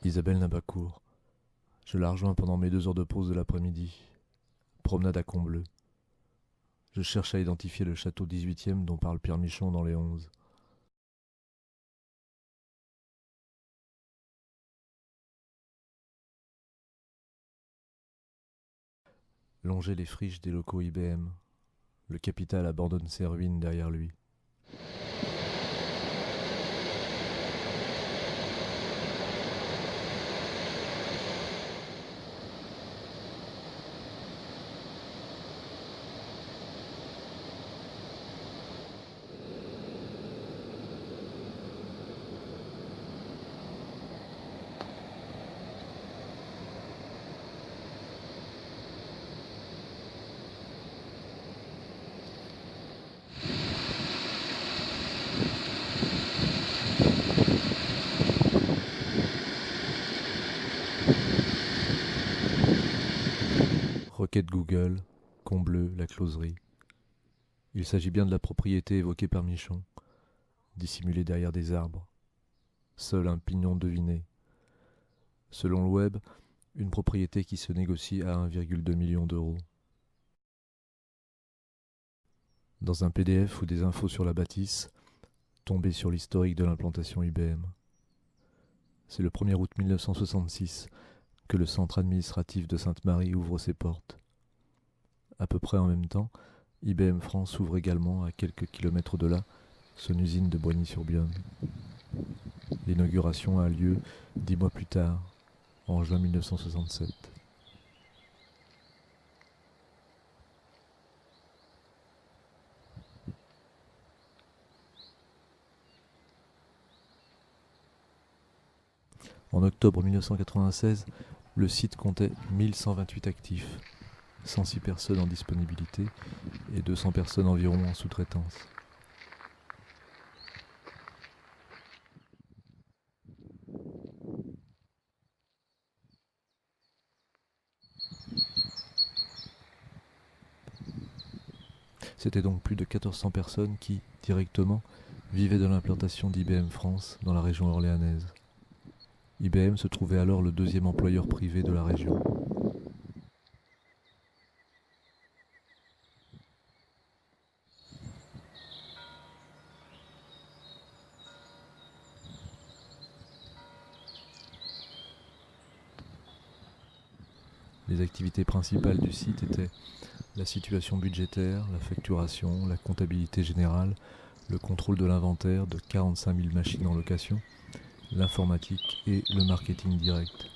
Isabelle Nabacourt. Je la rejoins pendant mes 2 heures de pause de l'après-midi. Promenade à Combleu. Je cherche à identifier le château 18e dont parle Pierre Michon dans les 11. Longer les friches des locaux IBM. Le capital abandonne ses ruines derrière lui. Requête Google, Combleu, la closerie. Il s'agit bien de la propriété évoquée par Michon, dissimulée derrière des arbres. Seul un pignon deviné. Selon le web, une propriété qui se négocie à 1,2 million d'euros. Dans un PDF ou des infos sur la bâtisse, tombé sur l'historique de l'implantation IBM. C'est le 1er août 1966 que le centre administratif de Sainte-Marie ouvre ses portes. À peu près en même temps, IBM France ouvre également, à quelques kilomètres de là, son usine de Boigny-sur-Bionne. L'inauguration a lieu 10 mois plus tard, en juin 1967. En octobre 1996, le site comptait 1128 actifs, 106 personnes en disponibilité et 200 personnes environ en sous-traitance. C'était donc plus de 1400 personnes qui, directement, vivaient de l'implantation d'IBM France dans la région orléanaise. IBM se trouvait alors le deuxième employeur privé de la région. Les activités principales du site étaient la situation budgétaire, la facturation, la comptabilité générale, le contrôle de l'inventaire de 45 000 machines en location, l'informatique et le marketing direct.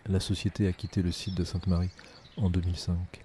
La société a quitté le site de Sainte-Marie en 2005.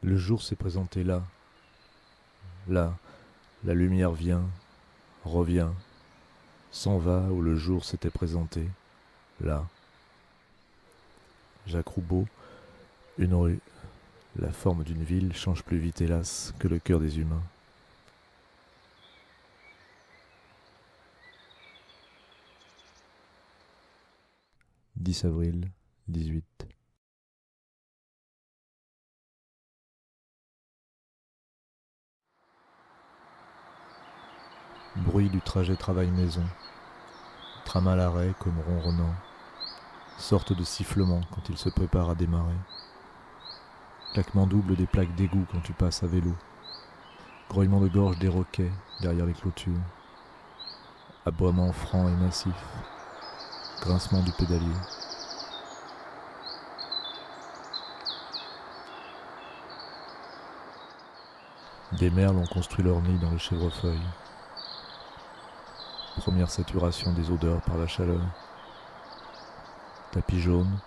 Le jour s'est présenté là. Là, la lumière vient, revient, s'en va où le jour s'était présenté. Là. Jacques Roubaud, Une rue, la forme d'une ville change plus vite hélas que le cœur des humains. « 10 avril, 18. Bruit du trajet travail-maison. Tram à l'arrêt comme ronronnant. Sorte de sifflement quand il se prépare à démarrer. Claquement double des plaques d'égout quand tu passes à vélo. Grouillement de gorge des roquets derrière les clôtures. Aboiement franc et massif. Grincement du pédalier. Des merles ont construit leur nid dans le chèvrefeuille. Première saturation des odeurs par la chaleur. Tapis jaune,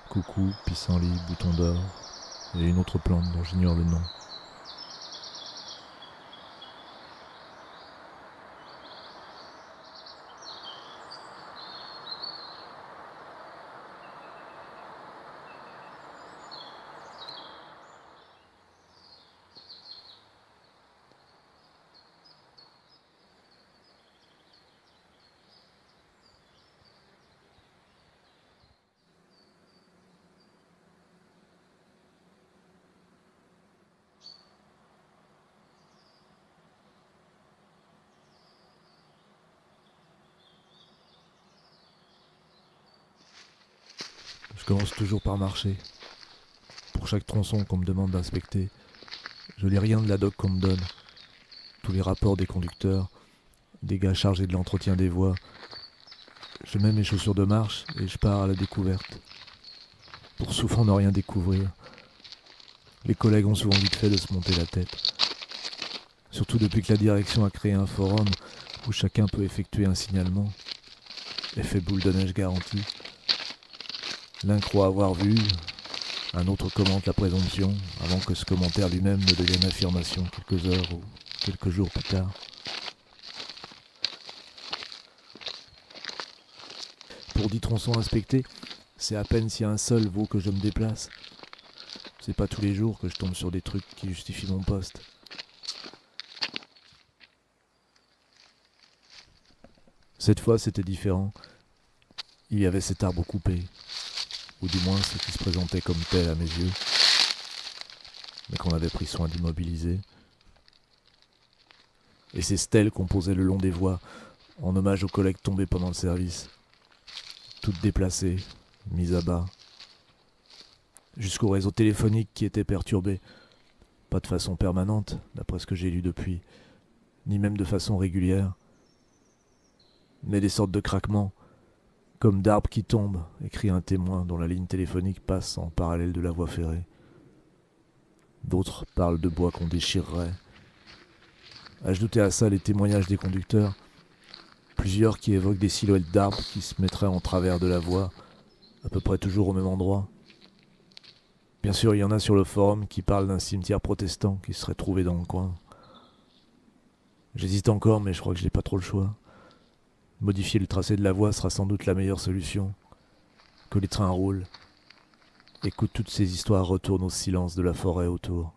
coucou, pissenlit, bouton d'or, et une autre plante dont j'ignore le nom. Je commence toujours par marcher. Pour chaque tronçon qu'on me demande d'inspecter, je lis rien de la doc qu'on me donne. Tous les rapports des conducteurs, des gars chargés de l'entretien des voies. Je mets mes chaussures de marche et je pars à la découverte. Pour souvent ne rien découvrir. Les collègues ont souvent vite fait de se monter la tête. Surtout depuis que la direction a créé un forum où chacun peut effectuer un signalement. Effet boule de neige garanti. L'un croit avoir vu, un autre commente la présomption, avant que ce commentaire lui-même ne devienne affirmation quelques heures ou quelques jours plus tard. Pour 10 tronçons inspectés, c'est à peine si un seul vaut que je me déplace. C'est pas tous les jours que je tombe sur des trucs qui justifient mon poste. Cette fois, c'était différent. Il y avait cet arbre coupé, ou du moins ce qui se présentait comme tel à mes yeux, mais qu'on avait pris soin d'immobiliser. Et ces stèles qu'on posait le long des voies, en hommage aux collègues tombés pendant le service, toutes déplacées, mises à bas, jusqu'au réseau téléphonique qui était perturbé, pas de façon permanente, d'après ce que j'ai lu depuis, ni même de façon régulière, mais des sortes de craquements, comme d'arbres qui tombent, écrit un témoin dont la ligne téléphonique passe en parallèle de la voie ferrée. D'autres parlent de bois qu'on déchirerait. Ajoutez à ça les témoignages des conducteurs, plusieurs qui évoquent des silhouettes d'arbres qui se mettraient en travers de la voie, à peu près toujours au même endroit. Bien sûr, il y en a sur le forum qui parlent d'un cimetière protestant qui serait trouvé dans le coin. J'hésite encore, mais je crois que j'ai pas trop le choix. Modifier le tracé de la voie sera sans doute la meilleure solution. Que les trains roulent. Et que toutes ces histoires retournent au silence de la forêt autour.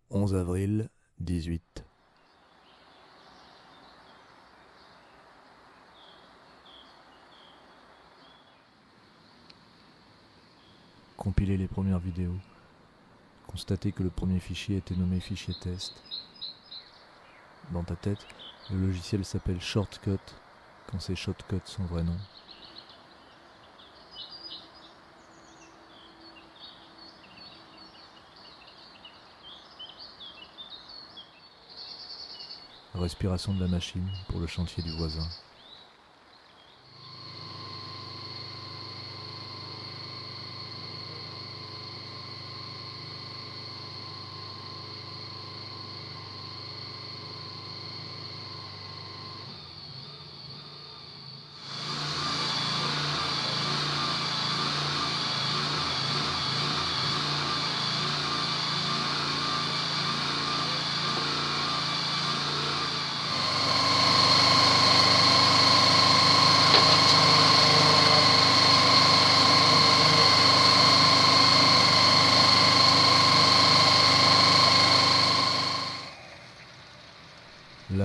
« 11 avril, 18. Compiler les premières vidéos. Constater que le premier fichier était nommé fichier test. Dans ta tête, le logiciel s'appelle Shortcut, quand c'est Shortcut son vrai nom. Respiration de la machine pour le chantier du voisin.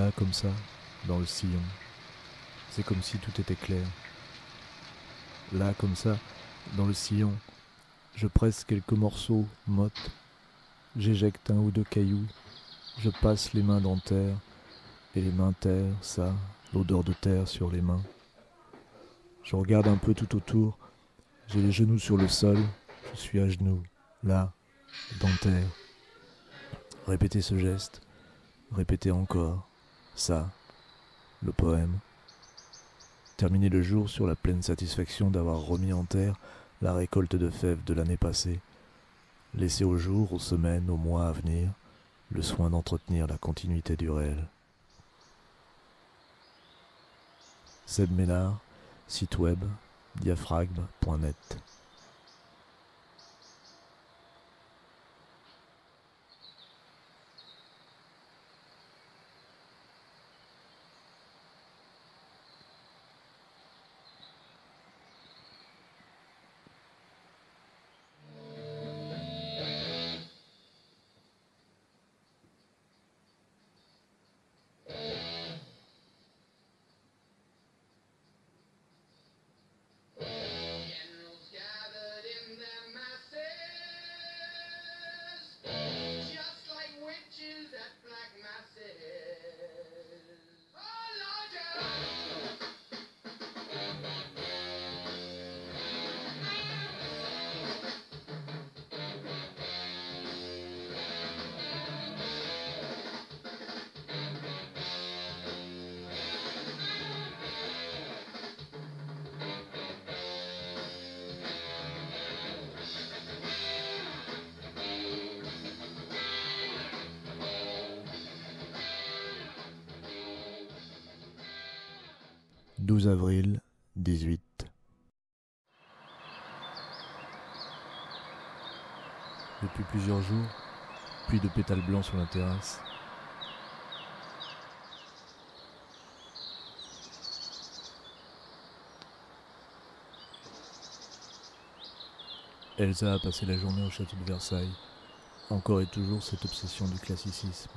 Là, comme ça, dans le sillon, c'est comme si tout était clair. Là, comme ça, dans le sillon, je presse quelques morceaux, mottes, j'éjecte un ou deux cailloux, je passe les mains dans terre, et les mains terre, ça, l'odeur de terre sur les mains. Je regarde un peu tout autour, j'ai les genoux sur le sol, je suis à genoux, là, dans terre. Répétez ce geste, répétez encore, ça, le poème. Terminer le jour sur la pleine satisfaction d'avoir remis en terre la récolte de fèves de l'année passée. Laisser au jour, aux semaines, aux mois à venir, le soin d'entretenir la continuité du réel. Seb Ménard, site web, diaphragme.net. « 12 avril, 18. Depuis plusieurs jours, pluie de pétales blancs sur la terrasse. Elsa a passé la journée au château de Versailles. Encore et toujours cette obsession du classicisme.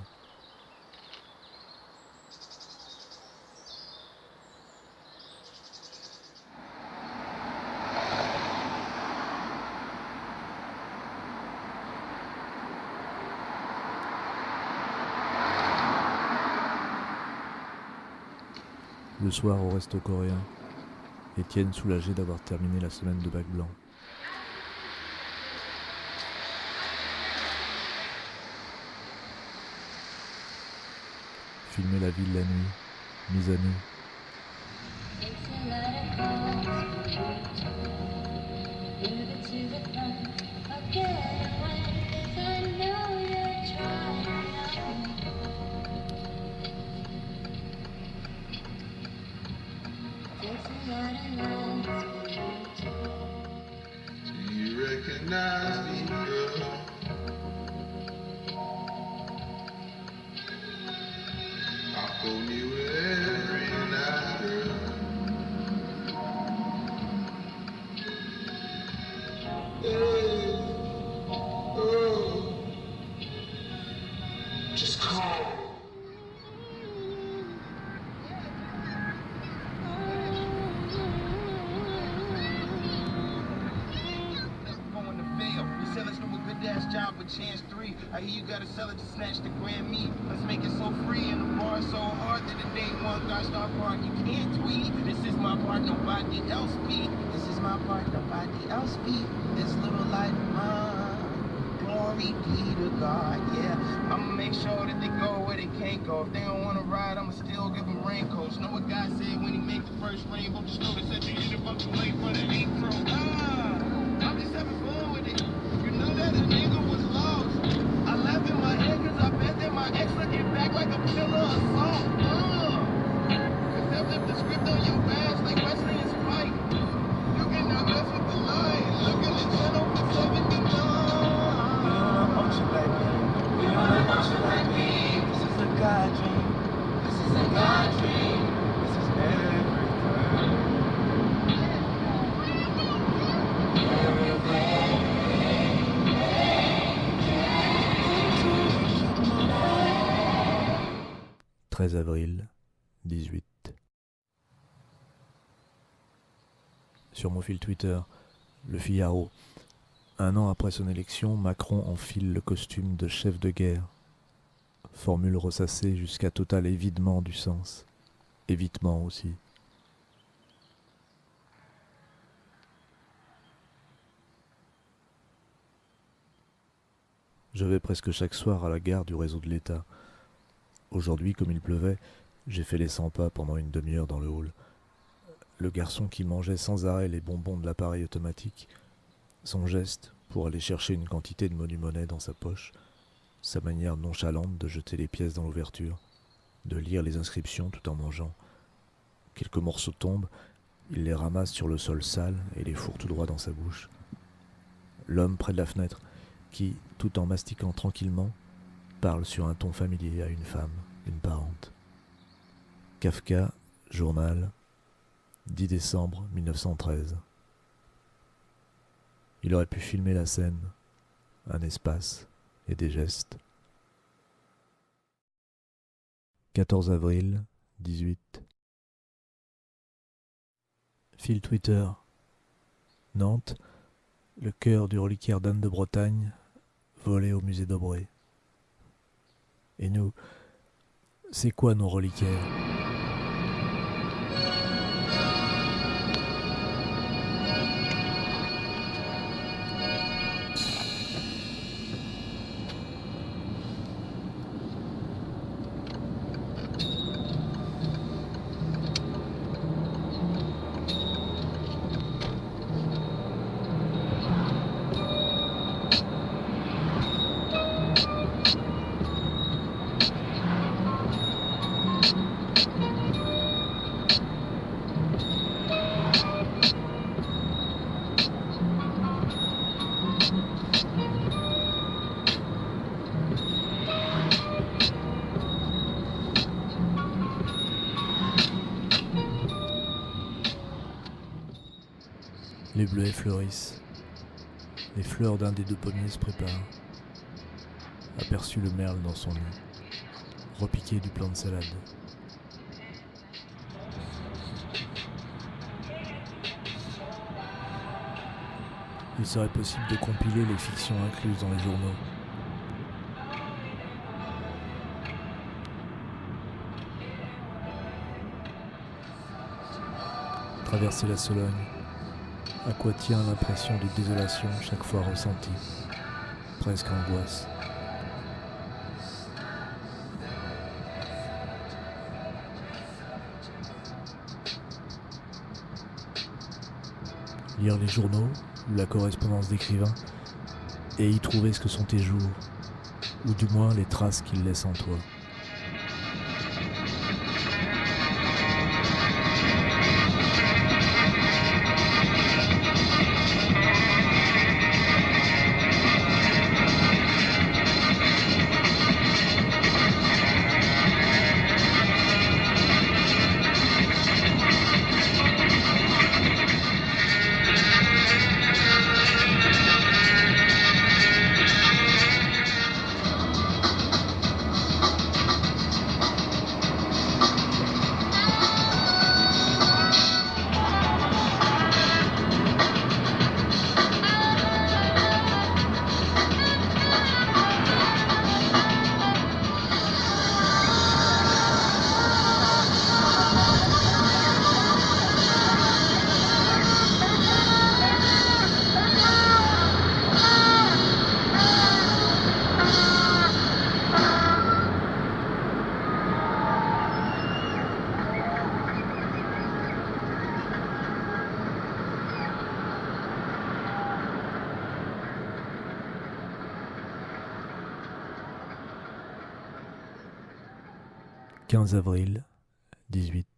Le soir au resto coréen, Étienne soulagé d'avoir terminé la semaine de bac blanc. Filmer la ville la nuit, mise à nu. Do you recognize me, girl? I'll go near every night, girl. Hey, oh, just call. Job with chance 3. I hear you gotta sell it to snatch the grand meat. Let's make it so free and the bar so hard that the day one guy start park. You can't tweet. This is my part, nobody else beat. This is my part, nobody else beat. This little life of mine. Glory be to God, yeah. I'ma make sure that they go where they can't go. If they don't wanna ride, I'ma still give them raincoats. Know what God said when he made the first rainbow? Just notice that you hit a bunch of late for the intro. I'm just having fun with it. You know that a nigga was lost. I laugh in my head cause I bet that my ex looking back like a pillar of salt. Cause they'll flip the script on your ass like Wesley and Spike. You cannot mess with the line. Look at the channel for 79. We don't want you like me. We don't want you like me. This is a God dream. This is a God dream. This is everything. 13 avril, 18. Sur mon fil Twitter, Le Figaro. 1 an après son élection, Macron enfile le costume de chef de guerre. Formule ressassée jusqu'à total évidement du sens. Évitement aussi. Je vais presque chaque soir à la gare du réseau de l'État. Aujourd'hui, comme il pleuvait, j'ai fait les 100 pas pendant une demi-heure dans le hall. Le garçon qui mangeait sans arrêt les bonbons de l'appareil automatique, son geste pour aller chercher une quantité de monnaie dans sa poche, sa manière nonchalante de jeter les pièces dans l'ouverture, de lire les inscriptions tout en mangeant. Quelques morceaux tombent, il les ramasse sur le sol sale et les fourre tout droit dans sa bouche. L'homme près de la fenêtre, qui, tout en mastiquant tranquillement, parle sur un ton familier à une femme, une parente. Kafka, journal, 10 décembre 1913. Il aurait pu filmer la scène, un espace et des gestes. 14 avril, 18. Fil Twitter. Nantes, le cœur du reliquaire d'Anne de Bretagne, volé au musée d'Aubray. Et nous, c'est quoi nos reliquaires ? Les bleuets fleurissent. Les fleurs d'un des 2 pommiers se préparent. Aperçut le merle dans son nid, repiqué du plan de salade. Il serait possible de compiler les fictions incluses dans les journaux. Traverser la Sologne. À quoi tient l'impression de désolation chaque fois ressentie, presque angoisse. Lire les journaux, la correspondance d'écrivains, et y trouver ce que sont tes jours, ou du moins les traces qu'ils laissent en toi. « 15 avril, 18.